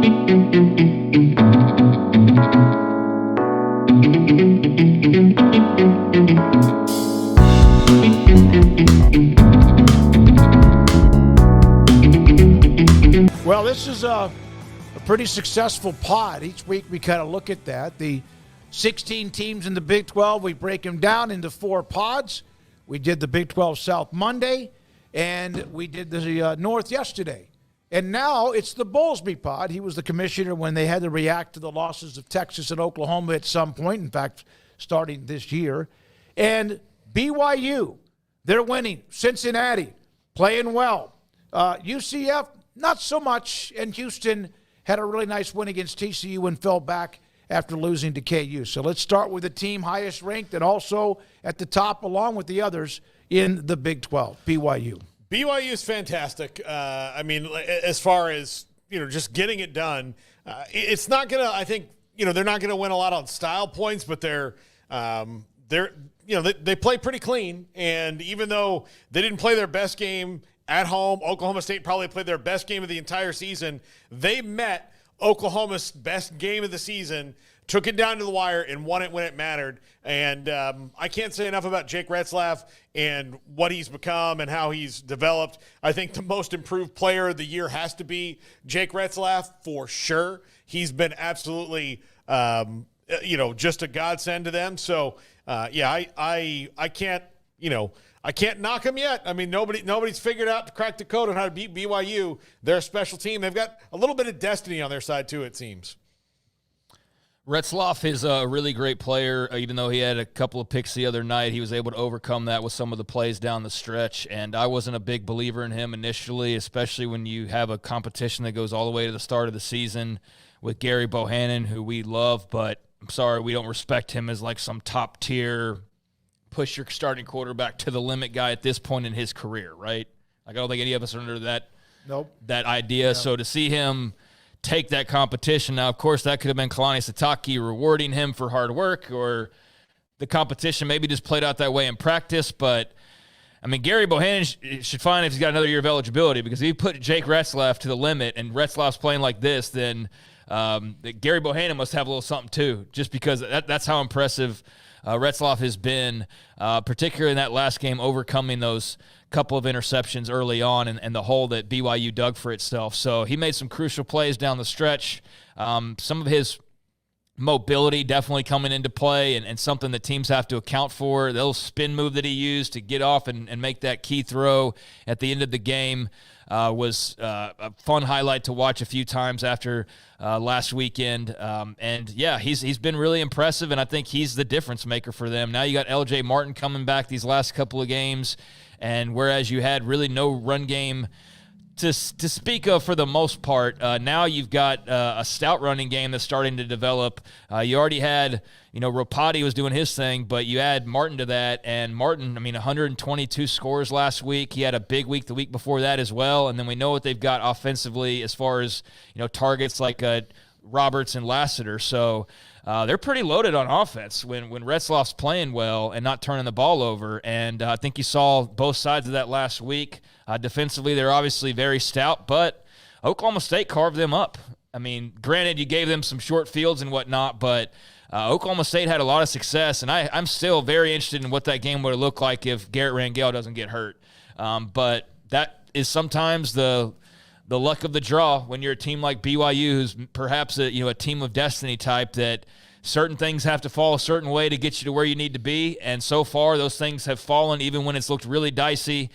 Well, this is a pretty successful pod. Each week we kind of look at that. The 16 teams in the Big 12, we break them down into 4 pods. We did the Big 12 South Monday, and we did the North yesterday. And now it's the Bowlesby pod. He was the commissioner when they had to react to the losses of Texas and Oklahoma at some point, in fact, starting this year. And BYU, they're winning. Cincinnati, playing well. UCF, not so much, and Houston had a really nice win against TCU and fell back after losing to KU. So let's start with the team highest ranked and also at the top along with the others in the Big 12, BYU. BYU is fantastic. As far as, just getting it done, it's not going to, I think, they're not going to win a lot on style points, but they play pretty clean. And even though they didn't play their best game at home, Oklahoma State probably played their best game of the entire season. They met Oklahoma's best game of the season, took it down to the wire, and won it when it mattered. And I can't say enough about Jake Retzlaff and what he's become and how he's developed. I think the most improved player of the year has to be Jake Retzlaff for sure. He's been absolutely, just a godsend to them. So, I can't, I can't knock them yet. I mean, nobody's figured out to crack the code on how to beat BYU. They're a special team. They've got a little bit of destiny on their side, too, it seems. Retzlaff is a really great player. Even though he had a couple of picks the other night, he was able to overcome that with some of the plays down the stretch. And I wasn't a big believer in him initially, especially when you have a competition that goes all the way to the start of the season with Gary Bohannon, who we love, but I'm sorry, we don't respect him as like some top-tier push your starting quarterback to the limit guy at this point in his career, right? Like, I don't think any of us are under that idea. Yeah. So to see him take that competition, now, of course, that could have been Kalani Sitake rewarding him for hard work, or the competition maybe just played out that way in practice. But, I mean, Gary Bohannon should find if he's got another year of eligibility, because if you put Jake Retzlaff to the limit and Retzlaff's playing like this, then Gary Bohannon must have a little something too, just because that's how impressive Retzlaff has been, particularly in that last game, overcoming those couple of interceptions early on and the hole that BYU dug for itself. So he made some crucial plays down the stretch. Some of his mobility definitely coming into play and something that teams have to account for. The little spin move that he used to get off and make that key throw at the end of the game was a fun highlight to watch a few times after last weekend. And yeah, he's been really impressive, and I think he's the difference maker for them. Now you got LJ Martin coming back these last couple of games, and whereas you had really no run game to speak of for the most part, now you've got a stout running game that's starting to develop. You already had, Ropati was doing his thing, but you add Martin to that, and Martin, 122 scores last week. He had a big week the week before that as well, and then we know what they've got offensively as far as, targets like Roberts and Lassiter. So they're pretty loaded on offense when Retzlaff's playing well and not turning the ball over, and I think you saw both sides of that last week. Defensively, they're obviously very stout, but Oklahoma State carved them up. Granted, you gave them some short fields and whatnot, but Oklahoma State had a lot of success, and I'm still very interested in what that game would have looked like if Garrett Rangel doesn't get hurt. But that is sometimes the luck of the draw when you're a team like BYU, who's perhaps a team of destiny type, that certain things have to fall a certain way to get you to where you need to be, and so far those things have fallen even when it's looked really dicey.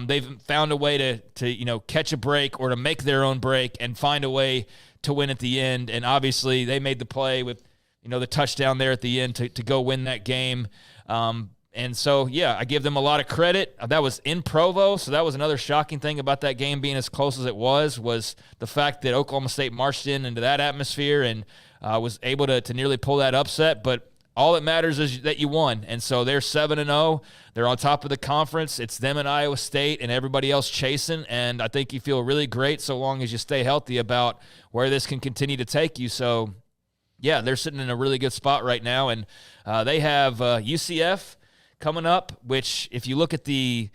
They've found a way to catch a break or to make their own break and find a way to win at the end. And obviously they made the play with the touchdown there at the end to go win that game. And so, yeah, I give them a lot of credit. That was in Provo, so that was another shocking thing about that game being as close as it was the fact that Oklahoma State marched into that atmosphere and was able to nearly pull that upset. But all that matters is that you won. And so they're 7-0. They're on top of the conference. It's them and Iowa State and everybody else chasing. And I think you feel really great so long as you stay healthy about where this can continue to take you. So, yeah, they're sitting in a really good spot right now. And they have UCF coming up, which if you look at the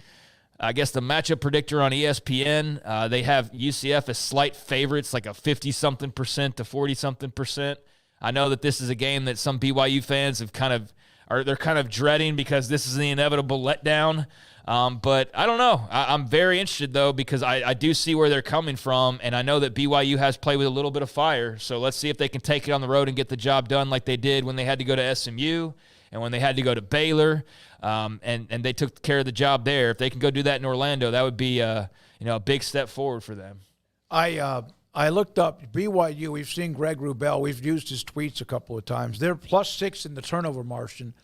I guess the matchup predictor on ESPN, they have UCF as slight favorites, like a 50-something% to 40-something%. I know that this is a game that some BYU fans have they're kind of dreading because this is the inevitable letdown. But I don't know. I'm very interested, though, because I do see where they're coming from, and I know that BYU has played with a little bit of fire. So let's see if they can take it on the road and get the job done like they did when they had to go to SMU and when they had to go to Baylor, and they took care of the job there. If they can go do that in Orlando, that would be a big step forward for them. I looked up BYU. We've seen Greg Wrubell. We've used his tweets a couple of times. They're +6 in the turnover margin,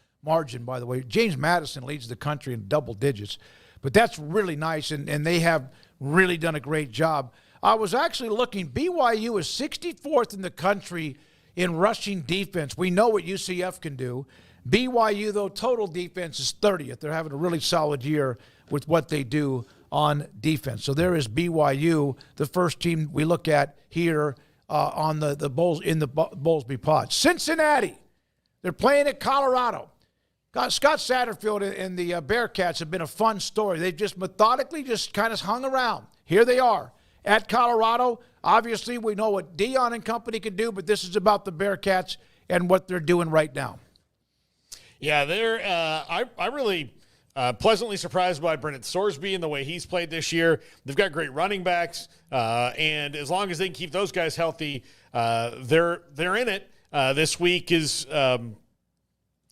by the way. James Madison leads the country in double digits. But that's really nice, and they have really done a great job. I was actually looking. BYU is 64th in the country in rushing defense. We know what UCF can do. BYU, though, total defense is 30th. They're having a really solid year with what they do on defense. So there is BYU, the first team we look at here on the Bulls in the Bowlesby Pod. Cincinnati, they're playing at Colorado. Scott Satterfield and the Bearcats have been a fun story. They've just methodically just kind of hung around. Here they are at Colorado. Obviously, we know what Dion and company can do, but this is about the Bearcats and what they're doing right now. Yeah, they're. I really pleasantly surprised by Brennan Sorsby and the way he's played this year. They've got great running backs, and as long as they can keep those guys healthy, they're in it. This week is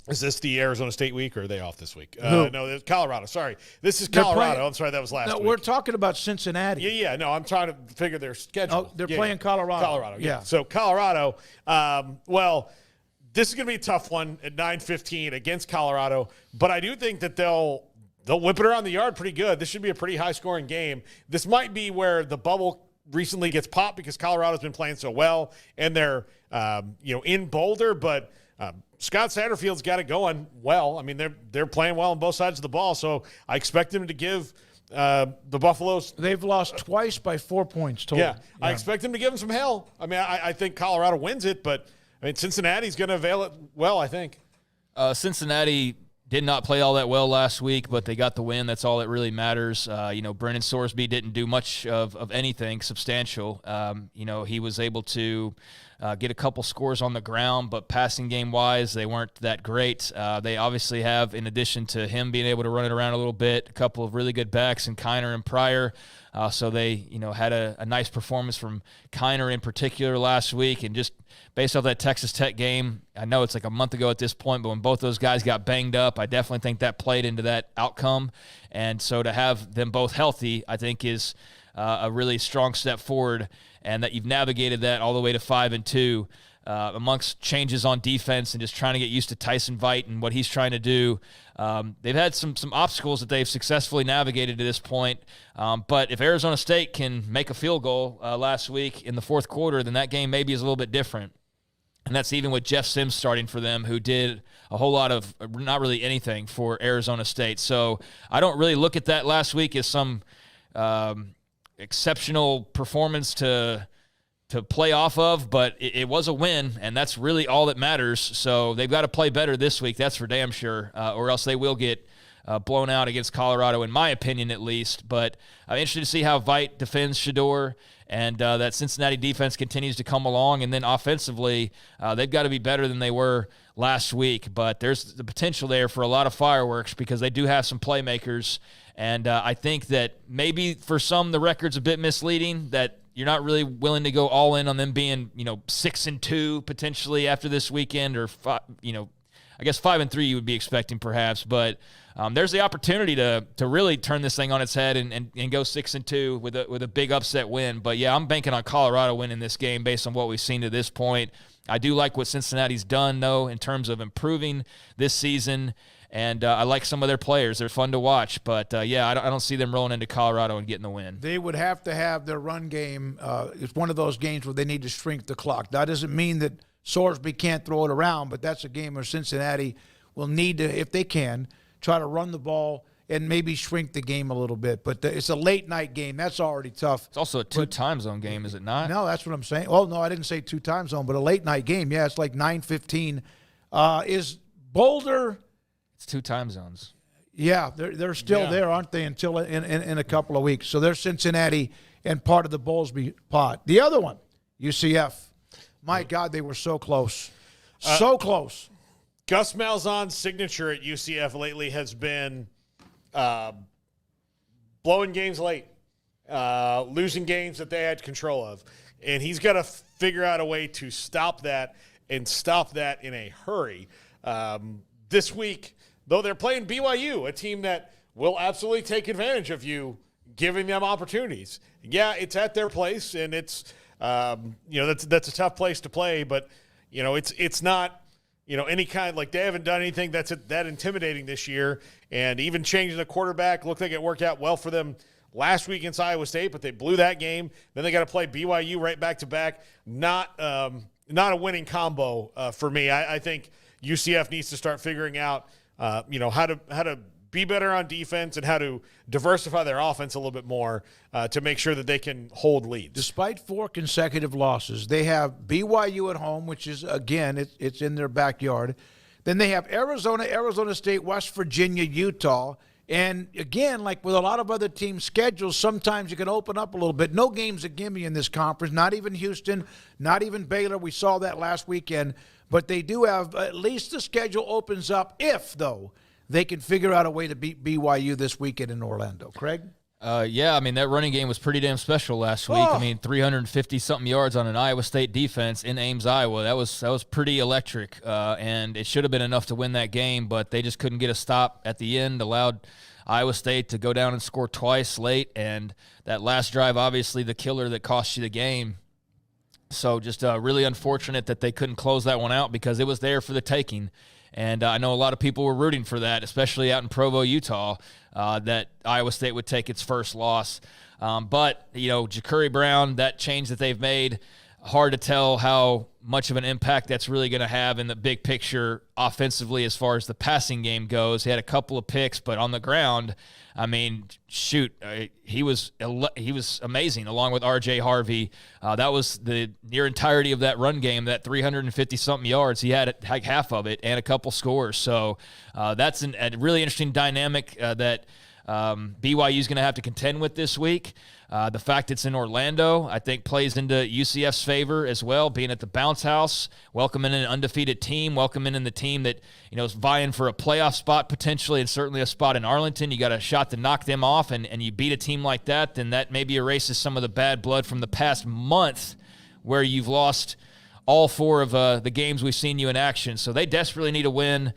this the Arizona State week, or are they off this week? No, it's Colorado. Sorry, this is Colorado. I'm sorry, that was last week. We're talking about Cincinnati. Yeah. No, I'm trying to figure their schedule. Oh, they're playing Colorado. Colorado. Yeah. So Colorado. Well. This is going to be a tough one at 9:15 against Colorado, but I do think that they'll whip it around the yard pretty good. This should be a pretty high-scoring game. This might be where the bubble recently gets popped because Colorado's been playing so well, and they're in Boulder. But Scott Satterfield's got it going well. I mean, they're playing well on both sides of the ball, so I expect him to give the Buffaloes. They've lost twice by 4 points total. Yeah, I expect him to give them some hell. I mean, I think Colorado wins it, but I mean, Cincinnati's going to avail it well, I think. Cincinnati did not play all that well last week, but they got the win. That's all that really matters. Brennan Sorsby didn't do much of anything substantial. He was able to get a couple scores on the ground, but passing game-wise, they weren't that great. They obviously have, in addition to him being able to run it around a little bit, a couple of really good backs in Kiner and Pryor. So they, had a nice performance from Kiner in particular last week. And just based off that Texas Tech game, I know it's like a month ago at this point, but when both those guys got banged up, I definitely think that played into that outcome. And so to have them both healthy, I think is a really strong step forward, and that you've navigated that all the way to 5-2. Amongst changes on defense and just trying to get used to Tyson Veit and what he's trying to do. They've had some obstacles that they've successfully navigated to this point. But if Arizona State can make a field goal last week in the fourth quarter, then that game maybe is a little bit different. And that's even with Jeff Sims starting for them, who did a whole lot of not really anything for Arizona State. So I don't really look at that last week as some exceptional performance to play off of, but it was a win, and that's really all that matters. So they've got to play better this week, that's for damn sure, or else they will get blown out against Colorado, in my opinion at least. But I'm interested to see how Veit defends Shedeur, and that Cincinnati defense continues to come along. And then offensively, they've got to be better than they were last week. But there's the potential there for a lot of fireworks because they do have some playmakers. And I think that maybe for some the record's a bit misleading, that you're not really willing to go all in on them being, 6-2 potentially after this weekend, or I guess 5-3 you would be expecting perhaps. But there's the opportunity to really turn this thing on its head and go 6-2 with a big upset win. But yeah, I'm banking on Colorado winning this game based on what we've seen to this point. I do like what Cincinnati's done though in terms of improving this season. And I like some of their players. They're fun to watch. But, I don't see them rolling into Colorado and getting the win. They would have to have their run game. It's one of those games where they need to shrink the clock. That doesn't mean that Sorsby can't throw it around, but that's a game where Cincinnati will need to, if they can, try to run the ball and maybe shrink the game a little bit. But it's a late-night game. That's already tough. It's also a two-time zone game, is it not? No, that's what I'm saying. Oh, no, I didn't say two-time zone, but a late-night game. Yeah, it's like 9:15. Is Boulder – It's two time zones. Yeah, they're still there, aren't they, until in a couple of weeks. So they're Cincinnati and part of the Bowlesby pod. The other one, UCF. My God, they were so close. So close. Gus Malzahn's signature at UCF lately has been blowing games late, losing games that they had control of. And he's got to figure out a way to stop that and stop that in a hurry. This week, though, they're playing BYU, a team that will absolutely take advantage of you giving them opportunities. Yeah, it's at their place, and it's that's a tough place to play, but it's not any kind, like, they haven't done anything that's that intimidating this year. And even changing the quarterback looked like it worked out well for them last week against Iowa State, but they blew that game. Then they got to play BYU right back to back. Not a winning combo for me. I think UCF needs to start figuring out how to be better on defense and how to diversify their offense a little bit more to make sure that they can hold leads. Despite 4 consecutive losses, they have BYU at home, which is, again, it's in their backyard. Then they have Arizona, Arizona State, West Virginia, Utah. And, again, like with a lot of other teams' schedules, sometimes you can open up a little bit. No games a gimme in this conference, not even Houston, not even Baylor. We saw that last weekend. But they do have, at least the schedule opens up if, though, they can figure out a way to beat BYU this weekend in Orlando. Craig? Yeah, I mean, that running game was pretty damn special last week. I mean, 350-something yards on an Iowa State defense in Ames, Iowa. That was pretty electric, and it should have been enough to win that game, but they just couldn't get a stop at the end, allowed Iowa State to go down and score twice late, and that last drive, obviously the killer that cost you the game. So just really unfortunate that they couldn't close that one out because it was there for the taking. And I know a lot of people were rooting for that, especially out in Provo, Utah, that Iowa State would take its first loss. But, Ja'Curry Brown, that change that they've made, hard to tell how much of an impact that's really going to have in the big picture offensively as far as the passing game goes. He had a couple of picks, but on the ground, I mean, shoot, he was amazing along with R.J. Harvey. That was the near entirety of that run game, that 350-something yards. He had like half of it and a couple scores. So that's a really interesting dynamic that BYU is going to have to contend with this week. The fact it's in Orlando, I think, plays into UCF's favor as well, being at the bounce house, welcoming in an undefeated team, welcoming in the team that is vying for a playoff spot potentially, and certainly a spot in Arlington. You got a shot to knock them off, and you beat a team like that, then that maybe erases some of the bad blood from the past month where you've lost all 4 of the games we've seen you in action. So they desperately need a win.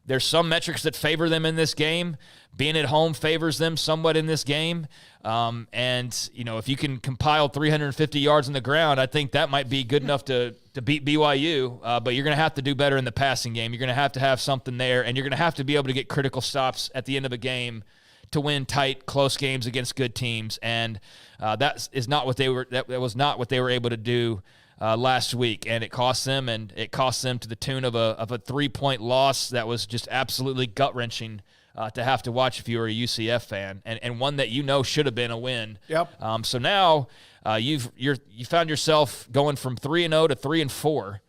There's some metrics that favor them in this game. Being at home favors them somewhat in this game. And, if you can compile 350 yards on the ground, I think that might be good enough to beat BYU. But you're going to have to do better in the passing game. You're going to have something there, and you're going to have to be able to get critical stops at the end of a game to win tight, close games against good teams. And that was not what they were able to do last week, and it cost them, to the tune of a 3-point loss that was just absolutely gut-wrenching to have to watch if you were a UCF fan, and one that should have been a win. Yep. So now you found yourself going from 3-0 to 3-4,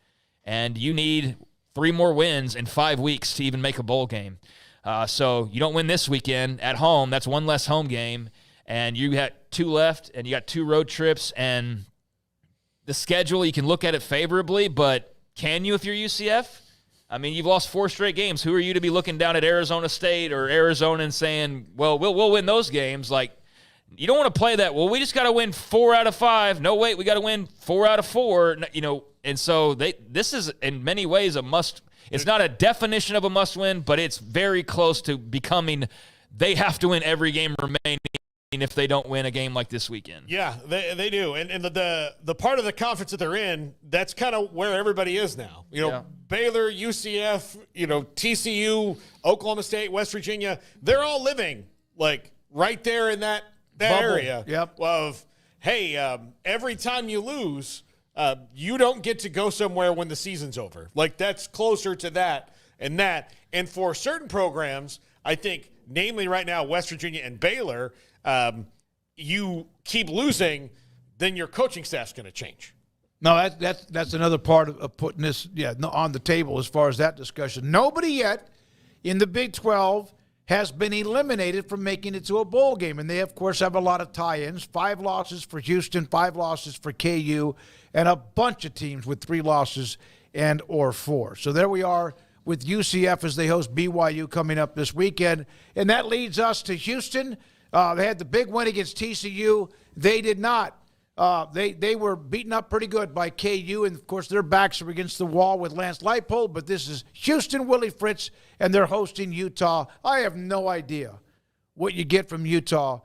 and you need 3 more wins in 5 weeks to even make a bowl game. So you don't win this weekend at home. That's 1 less home game, and you got 2 left, and you got 2 road trips, and the schedule, you can look at it favorably, but can you if you're UCF? I mean, you've lost 4 straight games. Who are you to be looking down at Arizona State or Arizona and saying, well, we'll win those games? Like, you don't want to play that. Well, we just got to win 4 out of 5. No, wait, we got to win 4 out of 4. And so this is in many ways a must. It's not a definition of a must win, but it's very close to becoming. They have to win every game remaining if they don't win a game like this weekend. Yeah, they do. And the part of the conference that they're in, that's kind of where everybody is now. Baylor, UCF, TCU, Oklahoma State, West Virginia, they're all living like right there in that area. Yep. Of, hey, every time you lose, you don't get to go somewhere when the season's over. Like, that's closer to that. And for certain programs, I think, namely right now, West Virginia and Baylor, you keep losing, then your coaching staff's going to change. No, that's another part of putting this on the table as far as that discussion. Nobody yet in the Big 12 has been eliminated from making it to a bowl game. And they, of course, have a lot of tie-ins. 5 losses for Houston, 5 losses for KU, and a bunch of teams with 3 losses and or 4. So there we are with UCF as they host BYU coming up this weekend. And that leads us to Houston. They had the big win against TCU. They did not. They were beaten up pretty good by KU, and, of course, their backs are against the wall with Lance Leipold, but this is Houston, Willie Fritz, and they're hosting Utah. I have no idea what you get from Utah.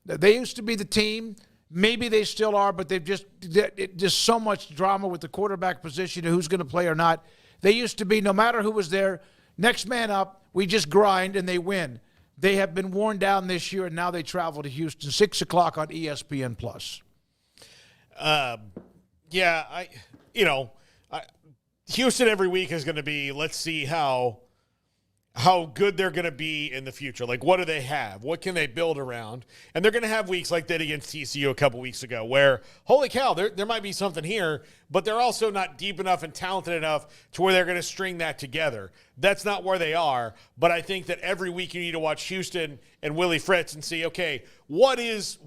They used to be the team. Maybe they still are, but they've just so much drama with the quarterback position and who's going to play or not. They used to be, no matter who was there, next man up, we just grind and they win. They have been worn down this year, and now they travel to Houston, 6 o'clock on ESPN+. Houston every week is going to be, let's see how good they're going to be in the future. Like, what do they have? What can they build around? And they're going to have weeks like that against TCU a couple weeks ago where, holy cow, there might be something here, but they're also not deep enough and talented enough to where they're going to string that together. That's not where they are, but I think that every week you need to watch Houston and Willie Fritz and see, okay, what is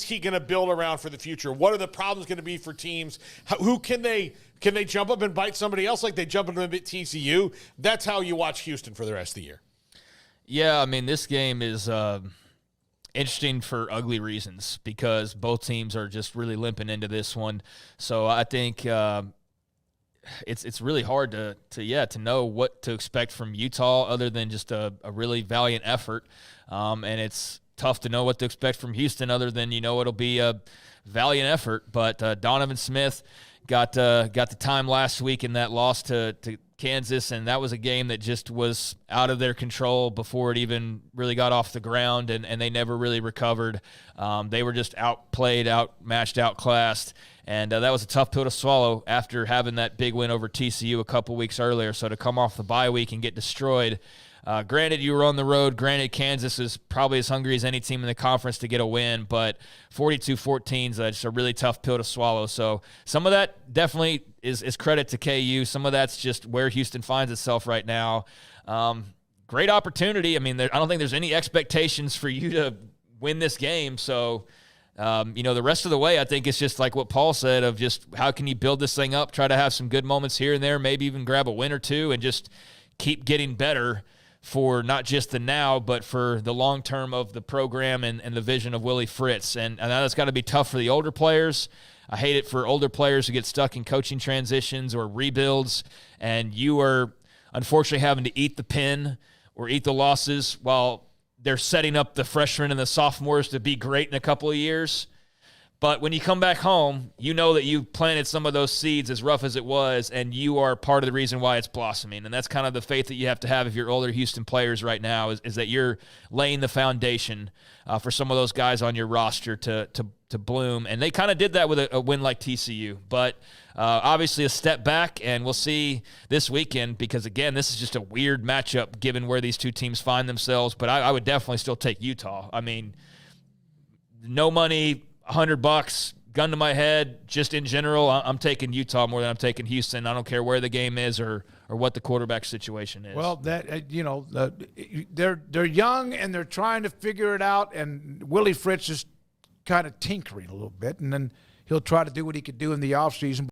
he going to build around for the future? What are the problems going to be for teams? Who can they jump up and bite somebody else like they jump into TCU? That's how you watch Houston for the rest of the year. Yeah, I mean, this game is interesting for ugly reasons because both teams are just really limping into this one. So I think it's really hard to know what to expect from Utah other than just a really valiant effort. And it's tough to know what to expect from Houston other than, it'll be a valiant effort. But Donovan Smith got the time last week in that loss to Kansas, and that was a game that just was out of their control before it even really got off the ground, and they never really recovered. They were just outplayed, outmatched, outclassed, and that was a tough pill to swallow after having that big win over TCU a couple weeks earlier. So to come off the bye week and get destroyed, granted, you were on the road. Granted, Kansas is probably as hungry as any team in the conference to get a win, but 42-14 is just a really tough pill to swallow. So some of that definitely is credit to KU. Some of that's just where Houston finds itself right now. Great opportunity. I mean, I don't think there's any expectations for you to win this game. So, the rest of the way, I think it's just like what Paul said of just how can you build this thing up, try to have some good moments here and there, maybe even grab a win or two and just keep getting better for not just the now, but for the long term of the program and the vision of Willie Fritz. And I know that's got to be tough for the older players. I hate it for older players who get stuck in coaching transitions or rebuilds, and you are unfortunately having to eat the pin or eat the losses while they're setting up the freshmen and the sophomores to be great in a couple of years. But when you come back home, you know that you planted some of those seeds as rough as it was, and you are part of the reason why it's blossoming. And that's kind of the faith that you have to have if you're older Houston players right now is that you're laying the foundation for some of those guys on your roster to bloom. And they kind of did that with a win like TCU. But obviously a step back, and we'll see this weekend because, again, this is just a weird matchup given where these two teams find themselves. But I would definitely still take Utah. I mean, no money, $100, gun to my head, just in general, I'm taking Utah more than I'm taking Houston. I don't care where the game is or what the quarterback situation is. Well, they're young and they're trying to figure it out, and Willie Fritz is kind of tinkering a little bit, and then he'll try to do what he could do in the offseason.